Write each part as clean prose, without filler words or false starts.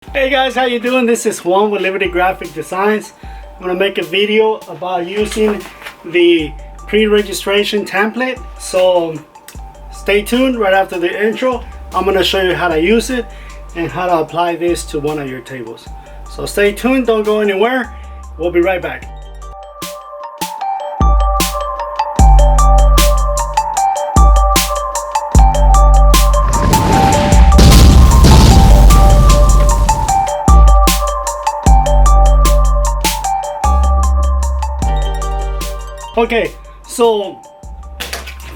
Hey guys, how you doing? This is Juan with Liberty Graphic Designs. I'm going to make a video about using the pre-registration template. So stay tuned. Right after the intro, I'm going to show you how to use it and how to apply this to one of your tables. So stay tuned, don't go anywhere. We'll be right back. Okay, so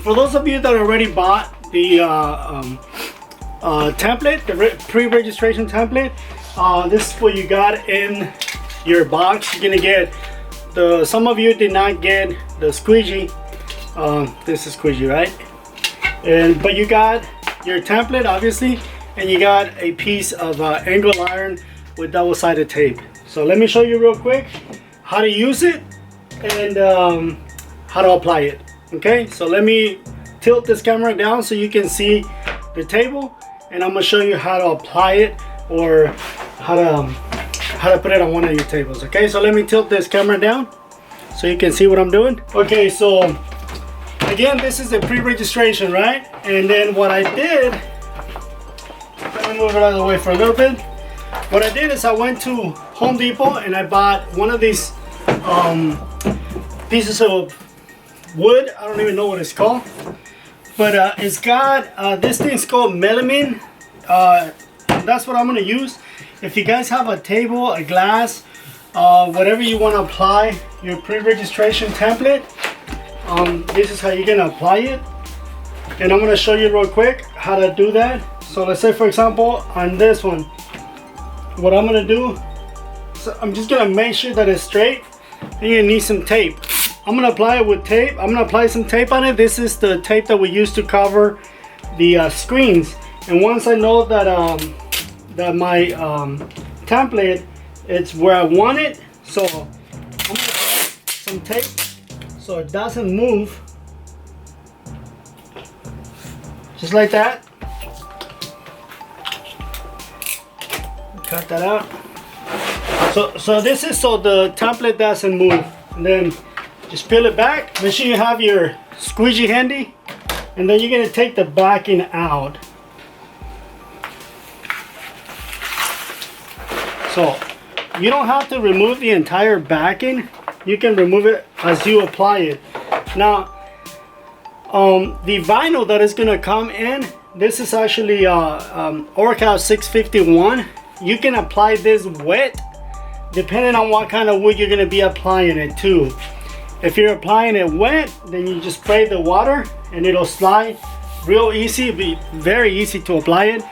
for those of you that already bought the template, the pre-registration template, this is what you got in your box. You're gonna get some of you did not get the squeegee. This is squeegee, right? But you got your template, obviously, and you got a piece of angle iron with double-sided tape. So let me show you real quick how to use it and how to apply it. Okay, so let me tilt this camera down so you can see the table, and I'm gonna show you how to apply it or how to put it on one of your tables. Okay, so let me tilt this camera down so you can see what I'm doing. Okay, so again, this is the pre-registration, right? And then what I did, let me move it out of the way for a little bit. What I did is I went to Home Depot and I bought one of these pieces of wood. I don't even know what it's called, but it's got this thing's called melamine. That's what I'm going to use. If you guys have a table, a glass, whatever you want to apply your pre-registration template, this is how you're going to apply it, and I'm going to show you real quick how to do that. So let's say, for example, on this one, what I'm going to do, so I'm just going to make sure that it's straight, and you're going to need some tape. I'm gonna apply it with tape. I'm gonna apply some tape on it. This is the tape that we use to cover the screens. And once I know that that my template it's where I want it, so I'm gonna apply some tape so it doesn't move, just like that. Cut that out. So this is so the template doesn't move. And then just peel it back. Make sure you have your squeegee handy, and then you're going to take the backing out. So you don't have to remove the entire backing. You can remove it as you apply it. Now the vinyl that is going to come in, this is actually Orcal 651. You can apply this wet depending on what kind of wood you're going to be applying it to. If you're applying it wet, then you just spray the water and it'll slide real easy. It'll be very easy to apply it.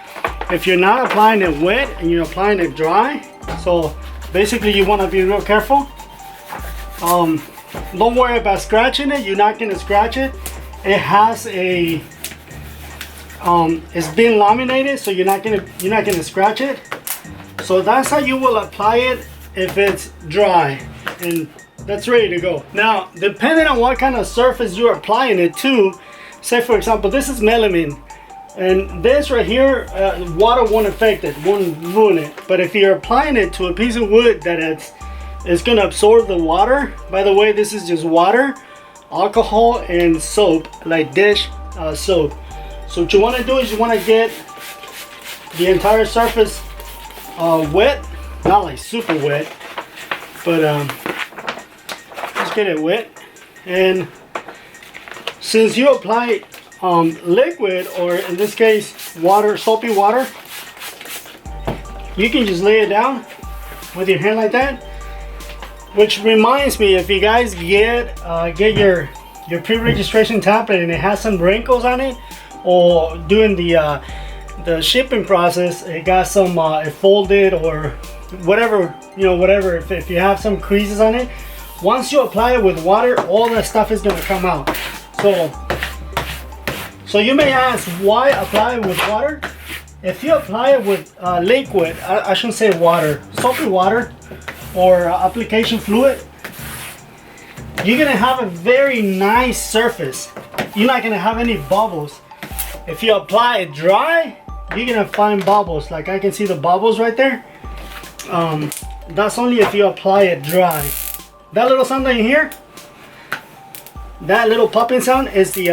If you're not applying it wet and you're applying it dry, so basically you want to be real careful. Don't worry about scratching it. You're not going to scratch it. It has a it's been laminated, so you're not gonna scratch it. So that's how you will apply it if it's dry, and that's ready to go. Now, depending on what kind of surface you're applying it to, say for example, this is melamine, and this right here, water won't affect it, won't ruin it. But if you're applying it to a piece of wood that it's gonna absorb the water, by the way, this is just water, alcohol, and soap, like dish soap. So what you want to do is you want to get the entire surface wet, not like super wet, but just get it wet. And since you apply liquid, or in this case water, soapy water, you can just lay it down with your hand like that. Which reminds me, if you guys get your pre-registration template and it has some wrinkles on it, or doing the shipping process, it got some it folded or whatever, you know, whatever, if you have some creases on it, once you apply it with water, all that stuff is going to come out. So you may ask, why apply it with water? If you apply it with liquid, I shouldn't say water, soapy water or application fluid, you're going to have a very nice surface. You're not going to have any bubbles. If you apply it dry, you're gonna find bubbles. Like I can see the bubbles right there. That's only if you apply it dry. That little sound that you hear, that little popping sound is the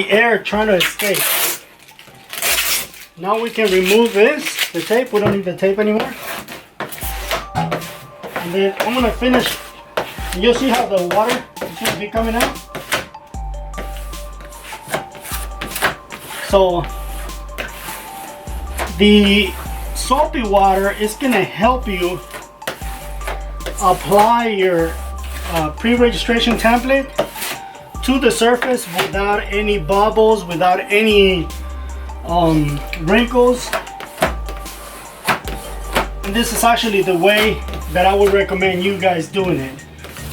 air trying to escape. Now we can remove this, the tape. We don't need the tape anymore. And then I'm gonna finish. You'll see how the water is gonna be coming out. So the soapy water is gonna help you apply your pre-registration template to the surface without any bubbles, without any wrinkles. And this is actually the way that I would recommend you guys doing it.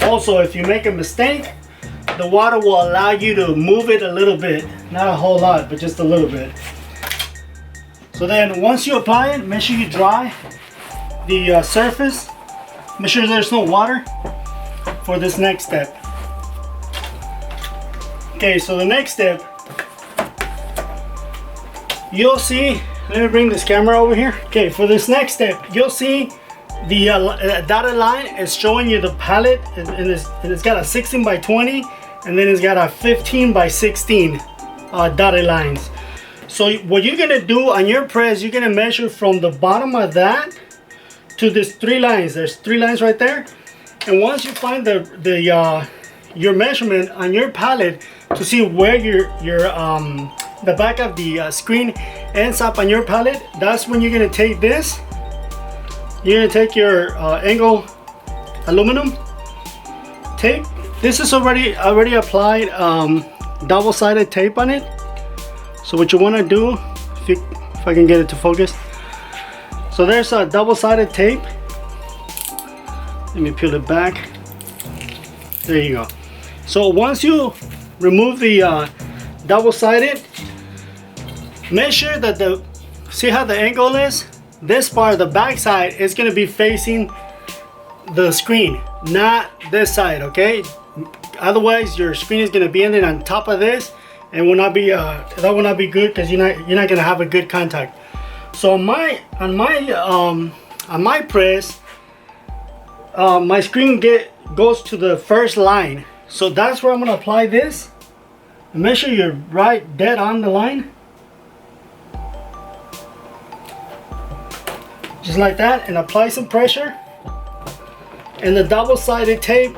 Also, if you make a mistake, the water will allow you to move it a little bit, not a whole lot, but just a little bit. So then once you apply it, make sure you dry the surface. Make sure there's no water for this next step. Okay, so the next step, you'll see, let me bring this camera over here. Okay, for this next step, you'll see the dotted line is showing you the palette, and it's got a 16 by 20, and then it's got a 15 by 16 dotted lines. So what you're gonna do on your press, you're gonna measure from the bottom of that to these 3 lines. There's 3 lines right there, and once you find your measurement on your palette to see where the back of the screen ends up on your palette, that's when you're gonna take this. You're gonna take your angle aluminum tape. This is already applied double-sided tape on it. So what you want to do, if I can get it to focus. So there's a double-sided tape. Let me peel it back. There you go. So once you remove the double-sided, make sure that see how the angle is? This part, the back side, is going to be facing the screen, not this side, okay? Otherwise your screen is going to be ending on top of this, and will not be that will not be good, because you're not going to have a good contact. So on my press, my screen goes to the first line, so that's where I'm going to apply this. And make sure you're right dead on the line, just like that, and apply some pressure, and the double-sided tape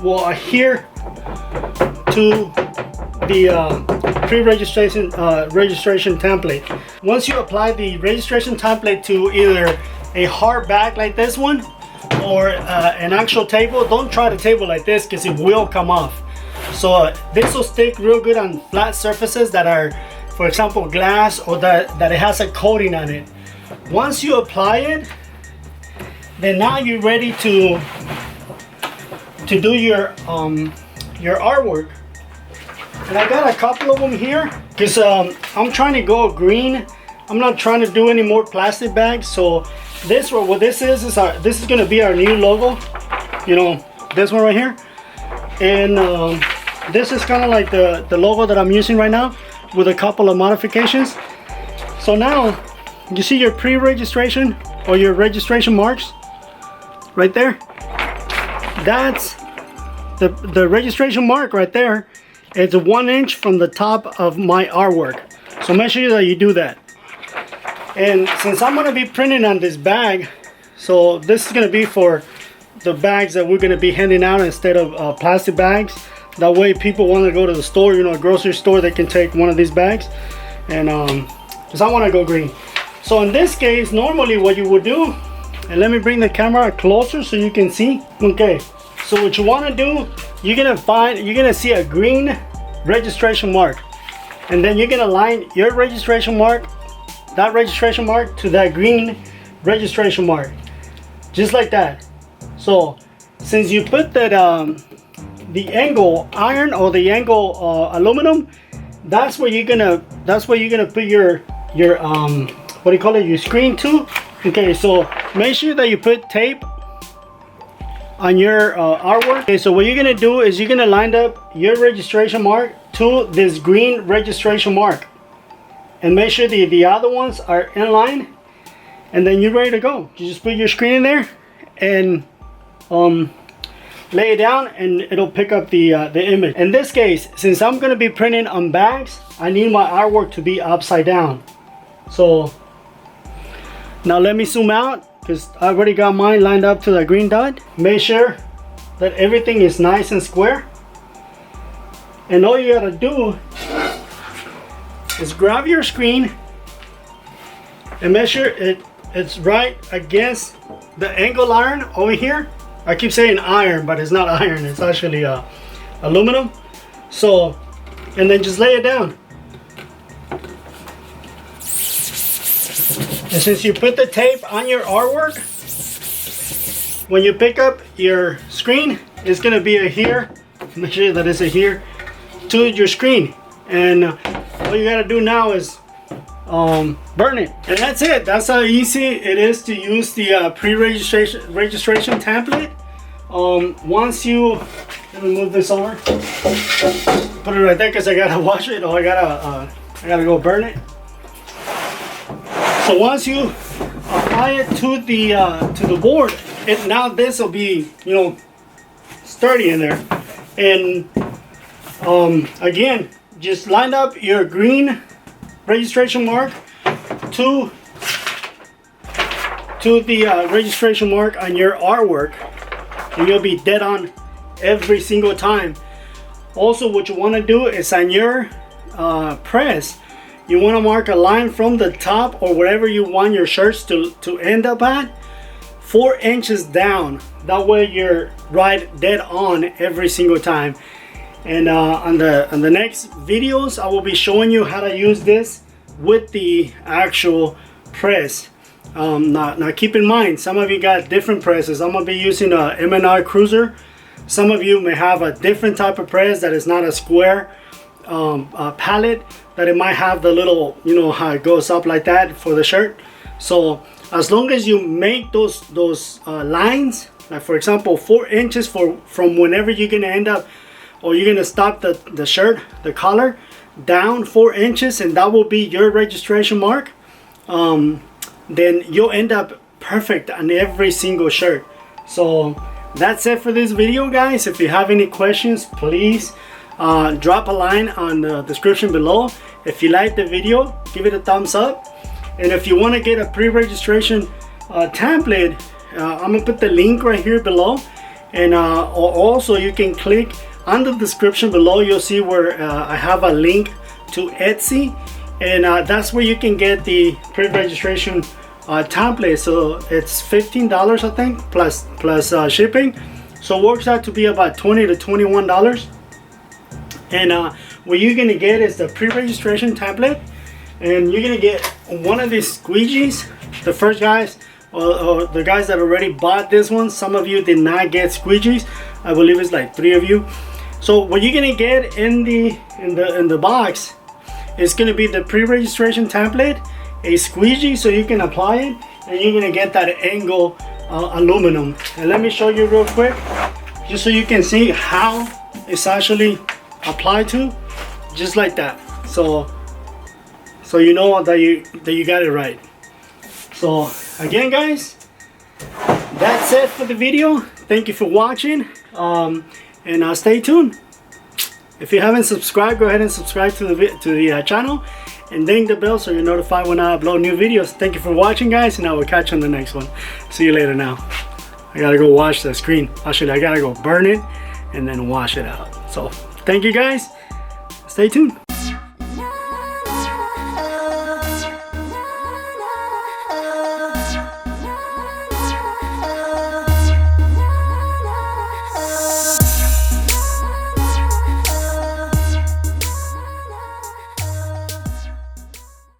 will adhere to the pre-registration registration template. Once you apply the registration template to either a hard back like this one or an actual table, don't try the table like this, because it will come off. So this will stick real good on flat surfaces that are, for example, glass, or that it has a coating on it. Once you apply it, then now you're ready to do your artwork. And I got a couple of them here, because I'm trying to go green. I'm not trying to do any more plastic bags. So this one, what this is this is going to be our new logo. You know, this one right here. And this is kind of like the logo that I'm using right now, with a couple of modifications. So now you see your pre-registration or your registration marks right there. That's the registration mark right there. It's 1 inch from the top of my artwork. So make sure that you do that. And since I'm going to be printing on this bag, so this is going to be for the bags that we're going to be handing out instead of plastic bags. That way people want to go to the store, you know, a grocery store, they can take one of these bags. And because I want to go green. So in this case, normally what you would do, and let me bring the camera closer so you can see. Okay, so what you want to do, you're gonna see a green registration mark, and then you're gonna line your registration mark, that registration mark, to that green registration mark, just like that. So since you put that the angle iron or the angle aluminum, that's where you're gonna put your what do you call it, your screen to. Okay, so make sure that you put tape on your artwork. Okay, so what you're gonna do is you're gonna line up your registration mark to this green registration mark, and make sure the other ones are in line. and then you're ready to go. You just put your screen in there and lay it down, and it'll pick up the image. In this case, since I'm going to be printing on bags, I need my artwork to be upside down. So now let me zoom out, because I already got mine lined up to the green dot. Make sure that everything is nice and square, and all you gotta do is grab your screen and make sure it's right against the angle iron over here. I keep saying iron, but it's not iron, it's actually aluminum. So, and then just lay it down. And since you put the tape on your artwork, when you pick up your screen, it's gonna be here. Make sure that it's here to your screen. And all you gotta do now is burn it, and that's it. That's how easy it is to use the pre-registration template. Once you, let me move this over, put it right there because I gotta wash it, or I gotta go burn it. So once you apply it to the board, now this will be, you know, sturdy in there. And again, just line up your green registration mark to the registration mark on your artwork, and you'll be dead on every single time. Also, what you want to do is on your press, you want to mark a line from the top or wherever you want your shirts to end up at, 4 inches down. That way you're right dead on every single time. And on the next videos, I will be showing you how to use this with the actual press. Now keep in mind, some of you got different presses. I'm gonna be using a M&R Cruiser. Some of you may have a different type of press that is not a square palette, that it might have the little, you know, how it goes up like that for the shirt. So as long as you make those lines, like for example 4 inches from whenever you're gonna end up, or you're gonna stop the shirt, the collar, down 4 inches, and that will be your registration mark, then you'll end up perfect on every single shirt. So that's it for this video, guys. If you have any questions, please drop a line on the description below. If you like the video, give it a thumbs up. And if you want to get a pre-registration template, I'm gonna put the link right here below. And also you can click on the description below. You'll see where I have a link to Etsy, and that's where you can get the pre-registration template. So it's $15, I think, plus shipping. So it works out to be about $20 to $21. And what you're gonna get is the pre-registration template, and you're gonna get one of these squeegees. The first guys, or the guys that already bought this one, some of you did not get squeegees. I believe it's like 3 of you. So what you're gonna get in the box is gonna be the pre-registration template, a squeegee so you can apply it, and you're gonna get that angle aluminum. And let me show you real quick, just so you can see how it's actually applied to, just like that. So you know that you got it right. So again, guys, that's it for the video. Thank you for watching, and stay tuned. If you haven't subscribed, go ahead and subscribe to the channel, and ding the bell so you're notified when I upload new videos. Thank you for watching, guys, and I will catch you on the next one. See you later. Now I gotta go wash the screen. Actually, I gotta go burn it and then wash it out. So thank you, guys. Stay tuned.